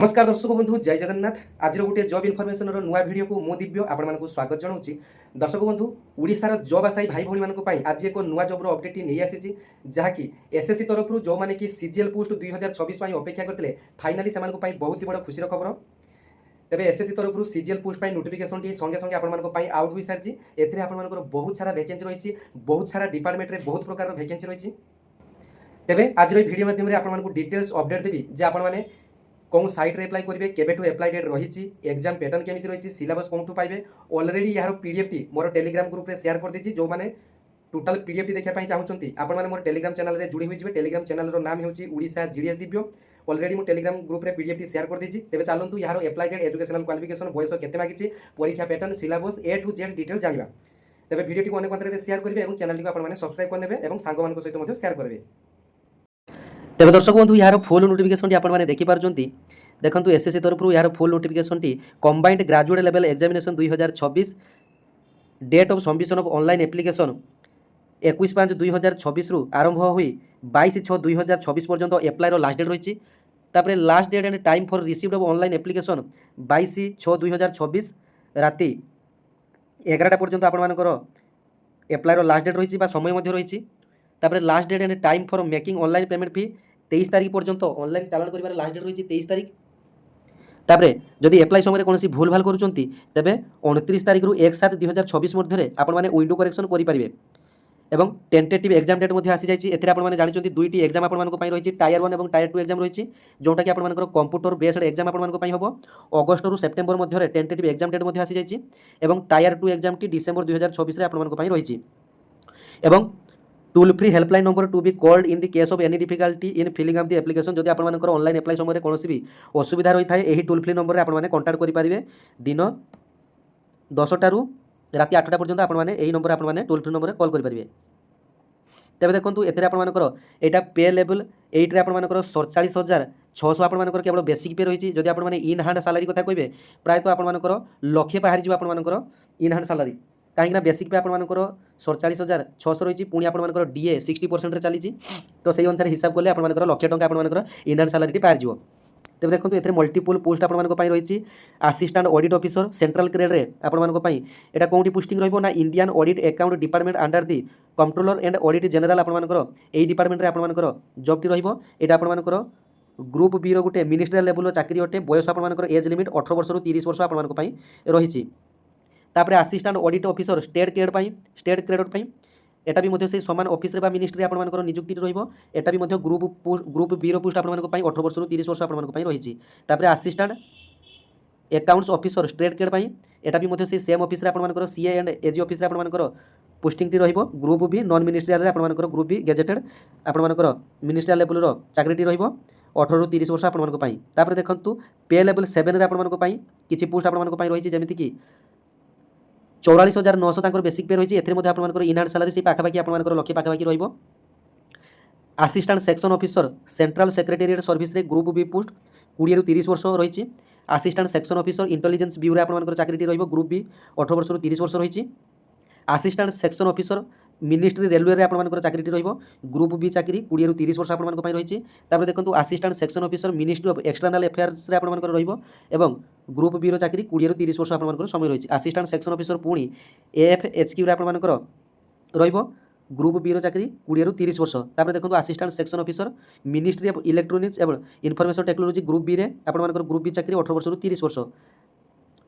नमस्कार दर्शक बंधु जय जगन्नाथ। आज गोटे जॉब इनफॉरमेशन नुआ वीडियो को मो दिव्य आपको स्वागत जनाऊँगी। दर्शक बंधु ओडिशार जॉब आशायी भाई भाई मानी आज एक नुआ जॉब अपडेट नहीं आसी जहाँकि एसएससी तरफ जो मैंने कि सीजीएल पोस्ट 2026 अपेक्षा करते फाइनाली से बहुत ही बड़ खुशी खबर। तेज एसएससी तरफ सीजीएल पोस्ट नोटिफिकेशन टी संगे संगे आपंपाई आउट हो सारी एथिरे आपंकर बहुत सारा वैकेंसी रही बहुत सारा डिपार्टमेंट में बहुत प्रकार वैकेंसी रही। तेज आज भिडियो माध्यम आपको डिटेल्स अपडेट देवी जे आपने कौन साइट्रे एप्लाई करेंगे केवेठू एप्लाई डेट रही एग्जाम पैटर्न केमी रही सिलेबस कौन पाइबे अलरेडी यार पीडीएफ टी मोर टेलीग्राम ग्रुप में शेयर कर दी जो मैंने टोटाल पीडीएफ टी देखा चाहते आपने मोर टेलीग्राम चैनल में जोड़ी हुई टेलीग्राम चैनल नाम होची ओडिशा जीडीएस दिव्य अलरेडी मो टेलीग्राम ग्रुप में पीडीएफ टी शेयर कर दी। तेज चलतु यार एप्लाई डेट एजुकेशनल क्वालिफिकेशन बयस केते मागी परीक्षा pattern syllabus A to Z detail जाना। तेज वीडियो टी अनेक मात्रा शेयर करेंगे और चैनल को आपने सब्सक्राइब करेंगे और सांग मान सहित शेयर करेंगे। तेज दर्शक बंधु यार फुल नोटिफिकेशन आपने देखिपार देखो एसएससी तरफ यार फुल नोटिफिकेशन टी combined graduate level examination 2026 date of submission of online application 21/5/2026 रु आरंभ हुई 22/6/2026 पर्यंत एप्लायर लास्ट डेट रही। तापर last date and time for received of online application 22/6/2026 राति 11टा पर्यंत आपर एप्लायर लास्ट डेट रही समय रही। तापर last date and time for making online payment fee 23 तारीख पर्यंत ऑनलाइन चालान कर लास्ट डेट रही 23 तारीख। तापर जदि एप्लाई समय कौन भूल भाल करुँच तेज 29 तारीख रु 1/7/2026 मध्य आपने विंडो करेक्शन करेंगे। एवं टेंटेटिव एग्जाम डेट आसी जाइए एथिरे आपने जानते दुईटी एग्जाम आपंपाई रही टायर 1 और टायर 2 एग्जाम रही जोटा कि आपर कंप्यूटर बेस्ड एग्जाम आपंपाई हम अगस्ट रु सेप्टेम्बर मध्य टेंटेटिव एग्जाम डेट आसी जाइए। टायर 2 एग्जाम टी डिसेम्बर 2026 आपंपाई रही। Toll free helpline number to be called in the case of any difficulty in filling up the application जदि आपंकर ऑनलाइन एप्लाई समय कौन भी असुविधा रही है यही टोल फ्री नंबर में आपने कंटाक्ट करेंगे दिन 10टा रु राति 8टा पर्यंत आपने यही नंबर आपने टोल फ्री नंबर कॉल करेंगे। तेज देखो ये आपर यहाँ पे लेवल एट्रे आपर 47,600 आपर केवल बेसिक पे रही जदि आपने इन हैंड सालारी कथा कहे प्रायतः आपर लक्षे बाहरी जी आपर इन हैंड सालारी कहीं बेसिक पे आपर 47,600 रही पुणी आपर डीए 60% चली तो सही अनुसार हिसाब कले आपर लक्षे टंका आपर इन हैंड सालारी पार जाव। तेज देखो ये मल्टीपल पोस्ट आपर रही असिस्टेंट ऑडिट ऑफिसर सेंट्रल ग्रेड्रे आपर यहाँ कौटी पोस्टिंग रहा Indian audit account department under the controller and audit general आपर यही डिपार्टमेंट आपर जॉब टी रहा आपर ग्रुप बी रोटे मिनिस्ट्रियल लेवल चाकरी अटे बयस आपर एज लिमिट 18 वर्ष रु 30 वर्ष आपर रही। तापर assistant audit officer state credit एटा भी से समान ऑफिस रे बा मिनिस्ट्री आपर नियुक्ति रहा भी ग्रुप बी पोस्ट आपर 18 वर्ष रु 30 वर्ष आपर रही। तापर assistant accounts officer state credit एटा भी से सेम ऑफिस आपर सीए एंड एजी ऑफिस आपर पोस्टिंग टी ग्रुप बी नॉन मिनिस्ट्रियल आपर ग्रुप बी गेजेटेड आपर मिनिस्ट्रियल लेवल चाकरी टी 18 रु 30 वर्ष आपर। देखो पे लेवल 7 आपर किसी पोस्ट आपर रही जमीक कि 44,900 बेसिक पे रही है इन हैंड सालारी से पाखापाखि आपर लक्षे पाखापाखि रही। Assistant section officer central secretariat service रे ग्रुप बी पोस्ट 20 रु 30 वर्ष रही। Assistant section officer intelligence bureau आपर चाकरी रही ग्रुप बी 18 वर्ष रु 30 वर्ष रही। Assistant section officer ministry railway रे आपर चाकरी रही ग्रुप बी चाकरी 20 रु 30 वर्ष आपर रही। तापर देखो assistant section officer ministry of external affairs रे आपर रही ग्रुप बी चाकरी 20 रु 30 वर्ष आपर समय रही। असिस्टेंट सेक्शन ऑफिसर पुणी एएफएचक्यू रे आपर रही ग्रुप बी चाकरी 20 रु 30 वर्ष। तापर देखो assistant section officer ministry of electronics एवं इनफॉरमेशन टेक्नोलॉजी ग्रुप बी रे आपर ग्रुप बी चाकरी 18 वर्ष रु 30 वर्ष।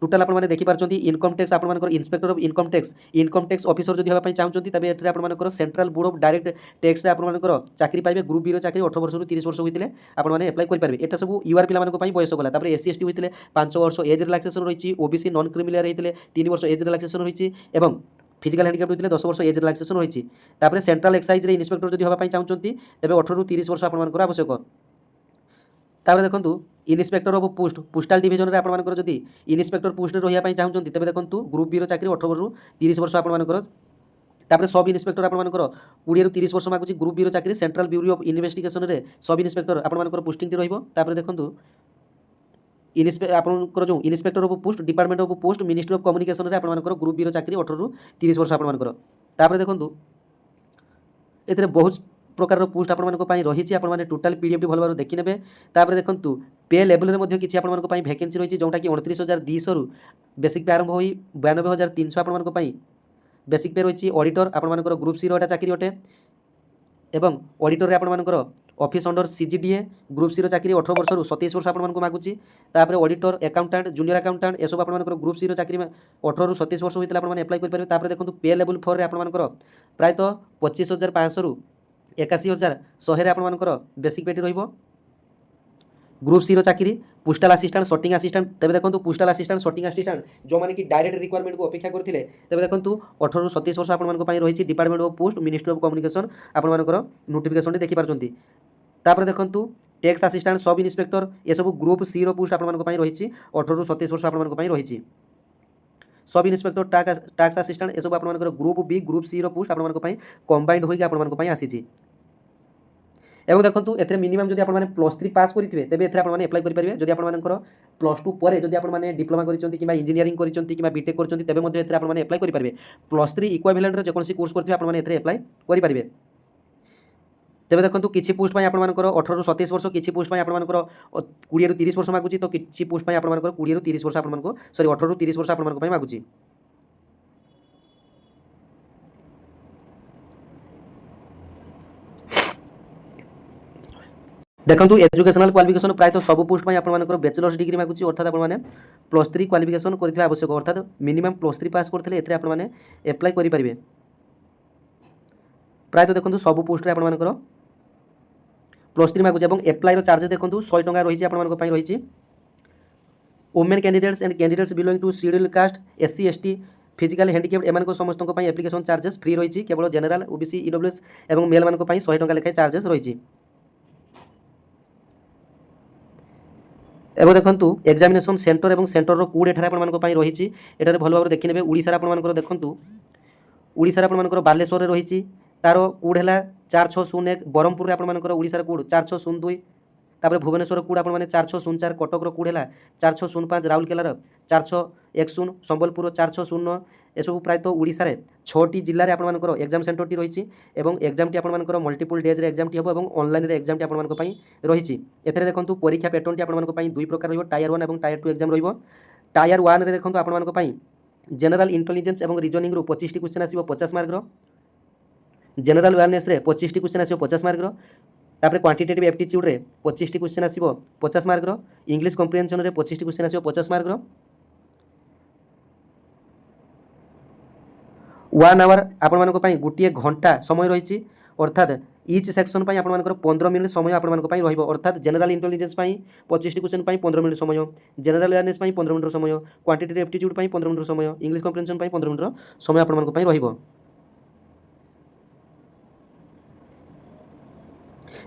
टोटाल आपने देखिपार इनकम टैक्स आपर inspector of income tax officer जो होगा चाहते तेज ये आपर central board of direct tax आपर चाकरी पाइबे ग्रुप बी चाकरी 18 वर्ष रु 30 वर्ष होते आपने एप्लाई करेंगे। यहाँ सब यूआर पिला बयस गला। एससी एसटी होते 5 वर्ष एज रिलैक्सेशन रही ओबीसी नॉन क्रिमिनल होते 3 वर्ष एज रिलैक्सेशन रही फिजिकल हैंडिकैप होते 10 वर्ष एज रिलैक्सेशन रही। तापर सेंट्रल एक्साइज रे इंस्पेक्टर जो होगा चाहते तेज 18 रु 30 वर्ष आपर आवश्यक। तापर देखो inspector of post postal division रे आपर जदि इन्स्पेक्टर पोस्ट रही चाहते तेज देखो ग्रुप बी चाकरी 18 रु 30 वर्ष आपर। तापर सब इन्स्पेक्टर आपर 20 रु 30 वर्ष मागुची ग्रुप बी चाकरी सेंट्रल ब्यूरो ऑफ इन्वेस्टिगेशन रे सब इन्स्पेक्टर आपर पोस्टिंग टी रही। तापर देखो आपर जो inspector of post department of post ministry of communication रे आपर ग्रुप बी चाकरी 18 रु 30 वर्ष आपर। तापर देखो ये बहुत प्रकार पोस्ट आपन रही आपने टोटाल पीडीएफ भल भाव देखी ने। तापर देखो पे लेवल में किसी आपन वैकेंसी रही जोटा कि 29,200 रु बेसिक पे आरंभ हो 92,300 आपन बेसिक पे रही। ऑडिटर आपर ग्रुप सी रा चाकरी अटे एवं ऑडिटर आपर office under CGDA group C चाकरी 18 वर्ष रु 27 वर्ष आपको मागुची। तापर ऑडिटर अकाउंटेंट जूनियर अकाउंटेंट एसब आपर ग्रुप सी चाकरी 18 रु 27 वर्ष होता है एप्लाई करेंगे। तापर देखो पे लेवल 4 रे आपर प्रायतः 25,500 रु 81,100 आपर बेसिक पेटी रही। ग्रुप सी चाकरी पोस्टाल असिस्टेंट सॉर्टिंग असिस्टेंट तेज देखो पोस्टाल असिस्टेंट सॉर्टिंग असिस्टेंट जो मैंने कि डायरेक्ट रिक्वायरमेंट को अपेक्षा करते तेज देखो 18 रु 27 वर्ष आपंपाई रही department of post ministry of communication आपर नोटिफिकेशन देखिपार। तापर देखो टैक्स असिस्टेंट सब इन्स्पेक्टर ये सब ग्रुप सी पोस्ट आपाई रही 18 रु 27 वर्ष आपाई रही। सब इन्स्पेक्टर टैक्स असिस्टेंट ये सब आप group B group C post आपाई कंबाइंड होगी आपाई आसी। एवं देखो ए मिनिमम जब आप +3 पास करेंगे तेज एप्लाई करेंगे। जब आप +2 पर जब आप डिप्लोमा कर इंजीनियरिंग कर बीटेक कर एप्लाई करेंगे। +3 इक्विवेलेंट जेकोसी कोर्स करते हैं एप्लाई करेंगे। तेज देखो किसी पोस्ट पर आपर 18 रु 27 वर्ष किसी पोस्ट पर आपर 20 रु 30 वर्ष मागुची तो किसी पोस्ट पर आपर 20 रु 30 वर्ष आपको सॉरी 18 रु 30 वर्ष आप मागुची। देखो एजुकेशनल क्वालिफिकेशन प्रायतः सब पोस्ट पर आपर बैचलर्स डिग्री मागुची अर्थात आपने +3 क्वालिफिकेशन करने आवश्यक अर्थात मिनिमम +3 पास करते आपने एप्लाई करेंगे। प्रायतः देखो सब पोस्ट में आपर +3 मागुची और एप्लाई चार्जेस देखो 100 टंका रही आपाई रही। Women candidates and candidates belong to schedule caste SC ST physical handicapped एम समस्त एप्लिकेशन चार्जेस फ्री रही केवल जनरल OBC EWS और मेल मान 100 टंका लेखाएं चार्जेस रही। एवं देखो एग्जामिनेशन सेंटर और सेंटर कोड एठार आपाई रही एटार भल भाव देखने ओडिशा आपर देखो ओडिशा आपर बालेश्वर रही तार कोड है 4601 ब्रह्मपुर आपर ओडिशार कोड 4602 तापर भुवनेश्वर कोड आप 4604 कटक कोड है 4605 राउरकेलार 4610 संबलपुर 4609 एसबू प्रायतः ओडिशा रे 6टी जिले में आपर एग्जाम सेंटर टी रही एग्जाम टी आपर मल्टीपल डेज एग्जाम टी हम और ऑनलाइन एग्जाम टी आपर रही। एथे देखो परीक्षा पैटर्न टी आपर दुई प्रकार रही टायर 1 और टायर 2 एग्जाम रही। टायर 1 रे देखो आपर जनरल इंटेलिजेंस और रिजनिंग 25 क्वेश्चन आसो 50 मार्क जनरल अवेयरनेस 25 क्वेश्चन आसो 50 मार्क तापर क्वांटिटेटिव एप्टीट्यूड रे 25 क्वेश्चन आसो 50 मार्क इंग्लिश कम्प्रिहेंशन रे 25 क्वेश्चन आसो 50 मार्क 1 आवर आपण गोटे घंटा समय रही अर्थात इच सेक्शन पर आपर 15 मिनट समय आपण रही अर्थात जनरल इंटेलिजेंस 25 क्वेश्चन 15 मिनट समय जनरल अवेयरनेस 15 मिनट समय क्वांटिटेटिव एप्टीट्यूड 15 मिनट समय इंग्लिश कम्प्रिहेंशन 15 मिनट समय आपण रही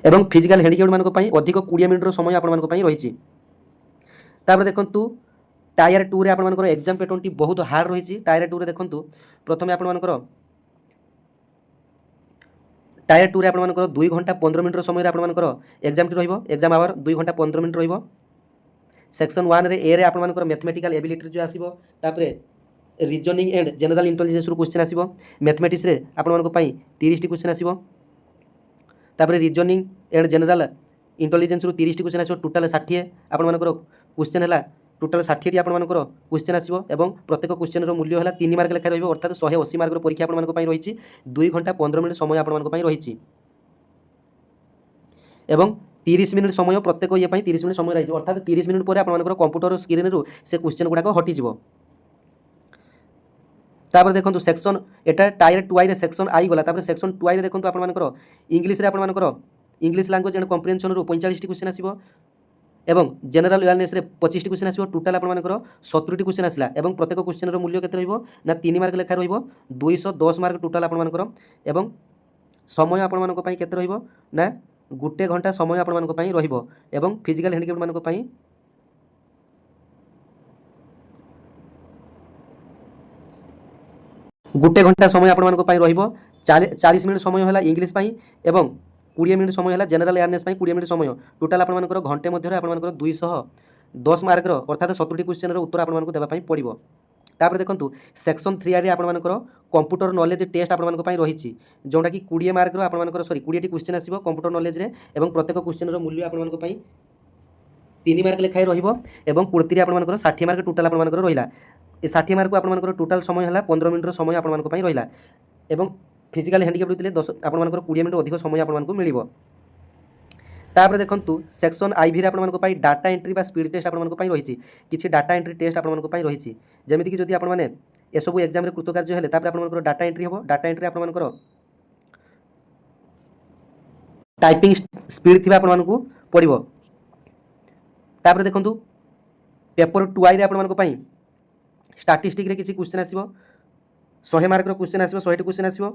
एवं फिजिकल हैंडिकैप्ड मान अधिक 20 मिनट समय आपण रही। तापर देखो टायर 2 रे आपर एग्जाम पैटर्न टी बहुत हार्ड रही। टायर 2 रे देखो प्रथम आपर टायर 2 रे आपर 2 घंटा 15 मिनट समय आपर एग्जाम टी रही एग्जाम आवर 2 घंटा 15 मिनट रही। सेक्शन 1 रे ए रे आपर मैथमेटिकल एबिलिटी जो आसो तापर reasoning and general intelligence question आसो मैथमेटिक्स रे आपर 30 क्वेश्चन आसो तापर reasoning and general intelligence 30 question आसो टोटाल 60 आपर क्वेश्चन है टोटाल 60 आपर क्वेश्चन आसो और प्रत्येक क्वेश्चन मूल्य है 3 मार्क लेखा रही अर्थात 180 मार्क परीक्षा आपाई रही 2 घंटा 15 मिनट समय आपाई रही एवं 30 मिनट समय प्रत्येक ये 30 मिनट समय रही अर्थात 30 मिनट पर आपर कंप्यूटर स्क्रीन रू से क्वेश्चन गुड़ाक हटिज। तापर देखो सेक्शन एटा टायर 2 रे सेक्शन आई गला तापर सेक्शन 2 रे देखो आपर इंग्लिश रे आपर इंग्लिश लैंग्वेज एंड कम्प्रिहेंशन 45 क्वेश्चन आसो एवं जनरल अवेयरनेस 25 क्वेश्चन आसो टोटाल आपर 70 क्वेश्चन आसला एवं प्रत्येक क्वेश्चन मूल्य केते रहिबो ना 3 मार्क लेखा रहिबो 210 मार्क टोटाल आपर एवं समय आपर केते रहिबो ना गोटे घंटा समय आपर रहिबो एवं फिजिकल हैंडिकैप्ड मान गोटे घंटा समय आपण 40 मिनट समय है इंग्लिश एवं 20 मिनट समय है जनरल अवेयरनेस 20 मिनट समय टोटाल आपर घंटे मध्य आपर 210 मार्क अर्थात 70 क्वेश्चन उत्तर आपको देवाई पड़ो। तापर देखंतु सेक्शन 3 रे आपण मानकर कंप्यूटर नॉलेज टेस्ट आपण मानक पई रहिछि जोंटा कि 20 मार्क रो आपण मानकर सॉरी 20 टी क्वेश्चन आसीबो कंप्यूटर नॉलेज रे एवं प्रत्येक क्वेश्चन रो मूल्य आपण मानक पई 3 मार्क लेखाय रहिबो एवं 20 रे आपण मानकर 60 मार्क टोटल आपण मानकर रहिला ए 60 मार्क को आपण मानकर टोटल समय हला 15 मिनिट रो समय आपण मानक पई रहिला एवं फिजिकल हैंडिकैप रहितले 10 आपण मानकर 20 मिनिट अधिक समय आपण मानक मिलिबो। तापर देखंतु सेक्शन आईवी रे आपण मानक पई डाटा एंट्री बा स्पीड टेस्ट आपण मानक पई रहिछि किछि डाटा एंट्री टेस्ट आपण मानक पई रहिछि जेमिति कि जदि आपण माने ए सब एग्जाम रे कृतकार्य हेले तापर आपण मानकर डाटा एंट्री हेबो डाटा एंट्री आपण मानकर टाइपिंग स्पीड थिबा आपण मानकु पड़िबो। तापर देखंतु पेपर 2 रे आपण मानक पई स्टैटिस्टिक रे किछि क्वेश्चन आसीबो 100 मार्क रो क्वेश्चन आसीबो 100 टी क्वेश्चन आसीबो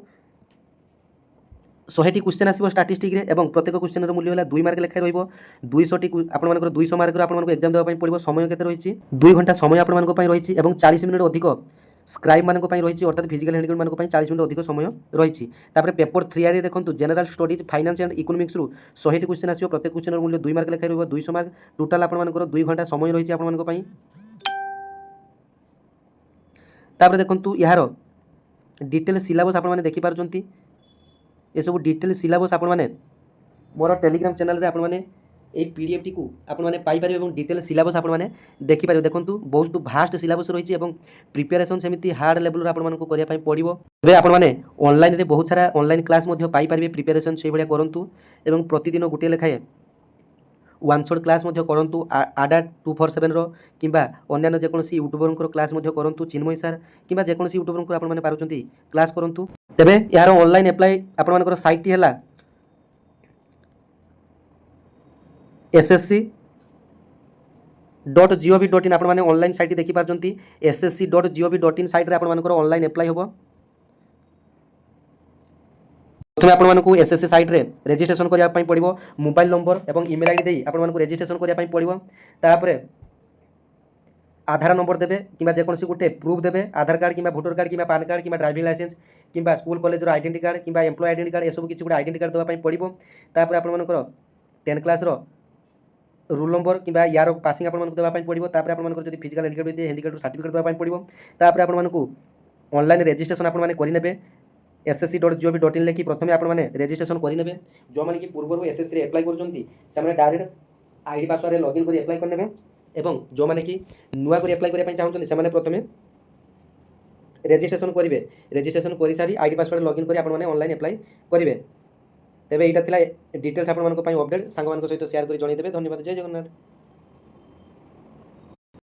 100 टी क्वेश्चन आसीबो स्टैटिस्टिक रे एवं प्रत्येक क्वेश्चन रो मूल्य होला 2 मार्क लेखा रहइबो 200 टी आपण मानकर 200 मार्क रो आपण मानक एग्जाम देबा पई पड़िबो समय केते रहिछि 2 घंटा समय आपण मानक पई रहिछि एवं 40 मिनिट अधिक स्क्राइब मानक पई रहिछि अर्थात फिजिकल हैंडिकैप मानक पई 40 मिनिट अधिक समय रहिछि। तापर पेपर 3 रे देखंतु general studies finance and economics रू 100 टी क्वेश्चन आसीबो प्रत्येक क्वेश्चन रो मूल्य 2 मार्क लेखा रहइबो 200 मार्क टोटल आपण मानकर 2 घंटा समय रहिछि आपण मानक पई। तापर देखंतु यार डिटेल सिलेबस आपण माने देखि पारजंती ए सब डिटेल सिलेबस आपण माने मोर टेलीग्राम चैनल रे आपण माने ए पीडीएफ टी को आपण माने पाई परिबे एवं डिटेल सिलेबस आपण माने देखि परिबे देखंतु बहुत भास्ट सिलेबस रहिछि एवं प्रिपरेशन सेमिति हार्ड लेवल रो आपण मानको करिया पई पड़िबो। बे आपण माने ऑनलाइन रे बहुत सारा ऑनलाइन क्लास मध्ये पाई परिबे प्रिपरेशन सेहि भलिया करंतु एवं प्रतिदिन गुटे लेखाए वन शॉट क्लास मध्ये करंतु आडा 247 रो किबा अन्य जेकोनसी यूट्यूबर को क्लास मध्ये करंतु चिन्मय सर किबा जेकोनसी यूट्यूबर को आपण माने पारुचंती क्लास करंतु। तबे यार ऑनलाइन अप्लाई आपण मानकर साइट टी हला ssc.gov.in आपण माने ऑनलाइन साइट देखि पारजंती ssc.gov.in साइट रे आपण मानकर ऑनलाइन अप्लाई होबो। प्रथमे आपण मानकु एसएससी साइट रे रजिस्ट्रेशन करिया पई पड़िबो मोबाइल नंबर एवं ईमेल आईडी देई आपण मानकु रजिस्ट्रेशन करिया पई पड़िबो। तापरे आधार नंबर देबे किबा जेकोनसी गुटे प्रूफ देबे आधार कार्ड किबा वोटर कार्ड किबा पैन कार्ड किबा ड्राइविंग लाइसेंस किबा स्कूल कॉलेज रो आइडेंटिटी कार्ड किबा एम्प्लॉय आइडेंटिटी कार्ड ए सब किछि गुटे आइडेंटिटी कार्ड देबा पई पड़िबो। तापरे आपण मानकर 10 क्लास रो रूल नंबर किबा यार पासिंग आपण मानकु देबा पई पड़िबो। तापरे आपण मानकर जदि फिजिकल हैंडिकैप सर्टिफिकेट देबा पई पड़िबो। तापरे आपण मानकु ऑनलाइन रजिस्ट्रेशन आपण माने करि नेबे ssc.gov.in लेखि प्रथमे आपण माने रजिस्ट्रेशन करि नेबे जो माने कि पूर्व एसएससी रे अप्लाई करजंती से माने डायरेक्ट आईडी पासवर्ड रे लॉगिन करि अप्लाई कर नेबे एवं जो माने कि नुवा करि अप्लाई करिया पई चाहउछन से माने प्रथमे रजिस्ट्रेशन करिवे रजिस्ट्रेशन करि सारी आईडी पासवर्ड लॉगिन करि आपण माने ऑनलाइन अप्लाई करिवे। तेबे एटा थिला डिटेल्स आपण मानको पई अपडेट सांग मानको सहित शेयर करि जणै देबे। धन्यवाद। जय जगन्नाथ।